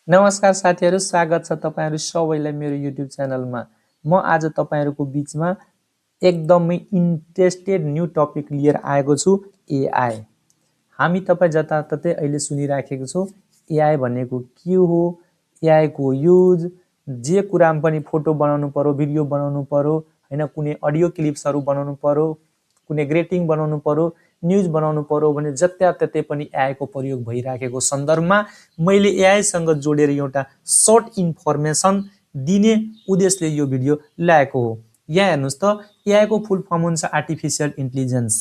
नमस्कार साथीहरु, स्वागत छ तपाईहरु सबैलाई मेरो युट्युब च्यानलमा। म आज तपाईहरुको बीचमा एकदमै इन्ट्रेस्टेड न्यू टपिक लिएर आएको छु, एआई। हामी तपाई जताततै अहिले सुनिराखेको छौं एआई भनेको के हो, एआई को युज, जे कुरामा पनि फोटो बनाउनु पर्यो, भिडियो बनाउनु पर्यो, हैन कुनै अडियो क्लिप्सहरु बनाउनु पर्यो, कुनै ग्रेटिङ बनाउनु पर्यो, न्यूज बनाउनु पर्यो भने जताततै पनि एआई को प्रयोग भइराखेको सन्दर्भमा मैले एआई सँग जोडेर एउटा सर्ट इन्फर्मेसन दिने उद्देश्यले यो भिडियो ल्याएको हो। यहाँ हेर्नुस् त, एआई को फुल फर्म हुन्छ आर्टिफिशियल इन्टेलिजेन्स,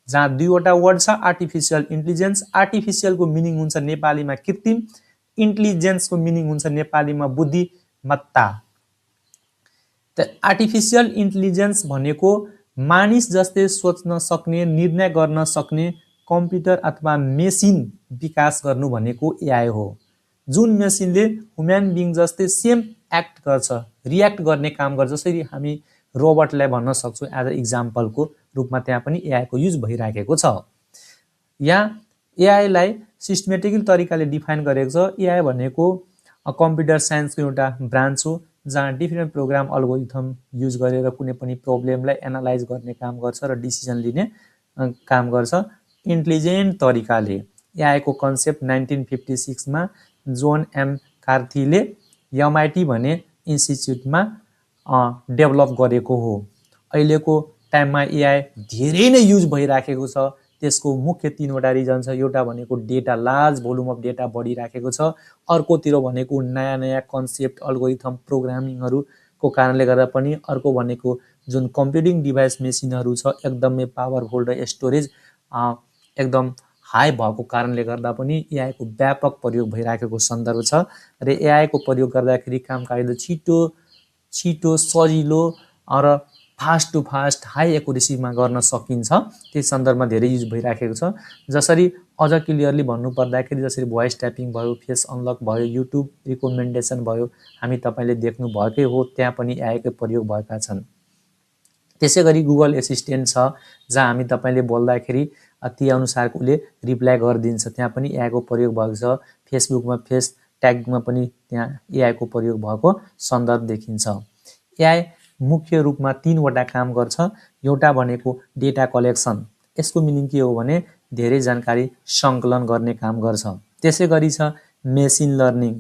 जहाँ दुईवटा वर्ड छ आर्टिफिशियल इन्टेलिजेन्स। आर्टिफिशियल को मिनिङ हुन्छ नेपालीमा कृत्रिम, इन्टेलिजेन्स को मिनिङ हुन्छ नेपालीमा बुद्धिमत्ता। त आर्टिफिशियल इन्टेलिजेन्स भनेको मानिस जस्तै सोच्न सक्ने, निर्णय गर्न सक्ने कम्प्युटर अथवा मेसिन विकास गर्नु भनेको एआई हो। जुन मेसिनले ह्युमन बिङ जस्तै सेम एक्ट गर्छ, रियाक्ट गर्ने काम गर्छ, जसरी हामी रोबोटलाई भन्न सक्छौं एज अ इक्जाम्पलको रूपमा त्यहाँ पनि एआई को युज भइराखेको छ। यहाँ एआई लाई सिस्टमेटिकल तरिकाले डिफाइन गरेको छ। एआई भनेको कम्प्युटर साइन्सको एउटा ब्रान्च हो, जहाँ डिफरेन्ट प्रोग्राम अल्गोरिथम युज गरेर कुनै पनि प्रब्लमलाई एनालाइज गर्ने काम गर्छ र डिसिजन लिने काम गर्छ इन्टेलिजेन्ट तरिकाले। एआई को कन्सेप्ट 1956 मा जोन एम कार्थीले एमआईटी भन्ने इन्स्टिट्युटमा डेभलप गरेको हो। अहिलेको टाइममा एआई धेरै नै युज भइराखेको छ। त्यसको मुख्य तीनवटा रिजन छ। एउटा भनेको data, large volume of data बढिराखेको छ। अर्कोतिर भनेको नयाँ नयाँ कन्सेप्ट, अल्गोरिथम, प्रोग्रामिङहरुको कारणले गर्दा पनि। अर्को भनेको जुन कम्प्युटिङ डिभाइस मेसिनहरु छ एकदमै पावरफुल र स्टोरेज एकदम हाई भएको कारणले गर्दा पनि एआई को व्यापक प्रयोग भइराखेको सन्दर्भ छ। र एआई को प्रयोग गर्दाखेरि काम कार्य छिटो, सजिलो र फास्ट टु फास्ट हाई एक्युरेसीमा गर्न सकिन्छ। त्यस सन्दर्भमा धेरै युज भइराखेको छ। जसरी अझ क्लियरली भन्नु पर्दाखेरि जसरी भोइस टाइपिङ भयो, फेस अनलक भयो, युट्युब रिकमेन्डेसन भयो, हामी तपाईले देख्नु भएकै हो, त्यहाँ पनि एआई को प्रयोग भएका छन्। त्यसैगरी गुगल एसिस्टेन्ट छ, जहाँ हामी तपाईले बोल्दाखेरि त्यही अनुसारको उले रिप्लाई गरिदिन्छ, त्यहाँ पनि एआई को प्रयोग भएको छ। फेसबुकमा फेस ट्यागमा पनि त्यहाँ एआई को प्रयोग भएको सन्दर्भ देखिन्छ। एआई मुख्य रूपमा तीनवटा काम गर्छ। एउटा भनेको डेटा कलेक्सन, यसको मिनिङ के हो भने धेरै जानकारी संकलन गर्ने काम गर्छ। त्यसैगरी छ मेसिन लर्निङ,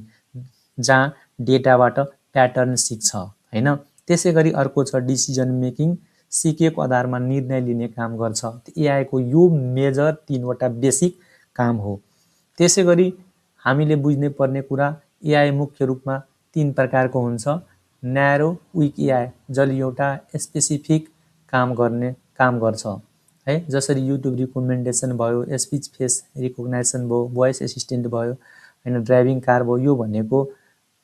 जहाँ डेटाबाट प्याटर्न सिक्छ, हैन। त्यसैगरी अर्को छ डिसिजन मेकिङ, सिकेको आधारमा निर्णय लिने काम गर्छ। एआई को यो मेजर तीनवटा बेसिक काम हो। त्यसैगरी हामीले बुझ्नै पर्ने कुरा, एआई मुख्य रूपमा तीन प्रकारको हुन्छ। न्यारो विक एआई, जसले एउटा स्पेसिफिक काम गर्छ है, जसरी युट्युब रिकमेन्डेसन भयो, स्पीच फेस रिकग्नाइसन भयो, भोइस एसिस्टेन्ट भयो, हैन, ड्राइभिङ कार भयो, यो भनेको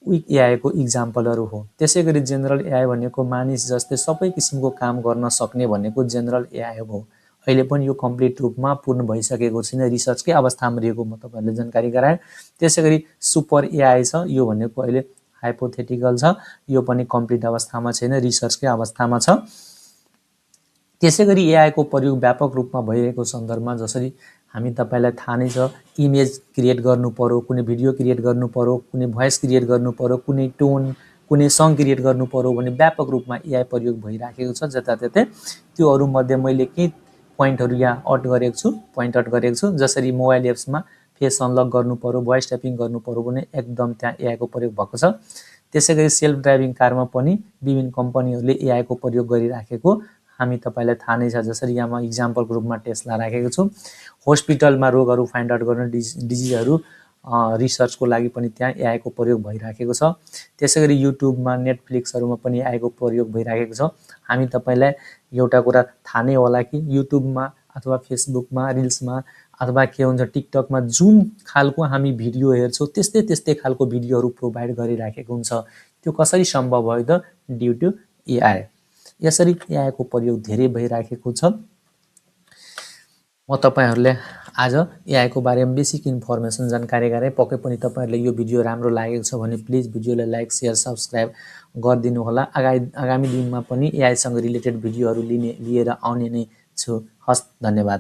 विक एआई को इक्जाम्पलहरु हो। त्यसैगरी जनरल एआई भनेको मानिस जस्तै सबै किसिमको काम गर्न सक्ने भनेको जनरल एआई हो। अहिले पनि यो कम्प्लिट रूपमा पूर्ण भइसकेको छैन, रिसर्चकै अवस्थामा रहेको म तपाईहरुलाई जानकारी गराए। त्यसैगरी सुपर एआई छ, यो भनेको अहिले हाइपोथेटिकल छ, यो पनि कम्प्लिट अवस्थामा छैन, रिसर्चकै अवस्थामा छ। त्यसैगरी एआई को प्रयोग व्यापक रूपमा भइरहेको सन्दर्भमा जसरी हामी तपाईलाई थाहा नै छ, इमेज क्रिएट गर्नु पर्यो, कुनै भिडियो क्रिएट गर्नु पर्यो, कुनै भोइस क्रिएट गर्नु पर्यो, कुनै टोन, कुनै सङ क्रिएट गर्नु पर्यो भने व्यापक रूपमा एआई प्रयोग भइराखेको छ जताततै। त्योहरु मध्ये मैले के पोइन्टहरु यहाँ पोइन्ट आउट गरेको छु। जसरी मोबाइल एप्समा फेस अनलक गर्नु पर्यो, भोइस टाइपिङ गर्नु पर्यो भने एकदम त्यहाँ एआई को प्रयोग भएको छ। त्यसैगरी सेल्फ ड्राइभिङ कारमा पनि विभिन्न कम्पनीहरुले एआई को प्रयोग गरिराखेको हामी तपाईलाई थाहा नै छ। जसरी यहाँ म इक्जाम्पलको रूपमा टेस्ला राखेको छु। हस्पिटलमा रोगहरु फाइन्ड आउट गर्न, डिजिजहरु रिसर्चको लागि पनि त्यहाँ एआई को प्रयोग भइराखेको छ। त्यसैगरी युट्युबमा, नेटफ्लिक्सहरुमा पनि एआई को प्रयोग भइराखेको छ। हामी तपाईलाई एउटा कुरा थाहा नै होला कि युट्युबमा अथवा फेसबुकमा, रिल्समा अथवा के हुन्छ टिकटकमा जुन खालको हामी भिडियो हेर्छौं त्यस्तै खालको भिडियोहरु प्रोभाइड गरिराखेको हुन्छ। त्यो कसरी सम्भव भयो त? Due to AI. यसरी एआई को प्रयोग धेरै भइराखेको छ। म तपाईहरुलाई आज एआई को बारेमा बेसिक इन्फर्मेसन जानकारी गराए। पक्कै पनि तपाईहरुलाई यो भिडियो राम्रो लागेको छ भने प्लिज भिडियोलाई लाइक, शेयर, सब्स्क्राइब गरिदिनु होला। आगामी दिनमा पनि एआई सँग रिलेटेड भिडियोहरु लिएर आउने नै छु। हस्, धन्यवाद।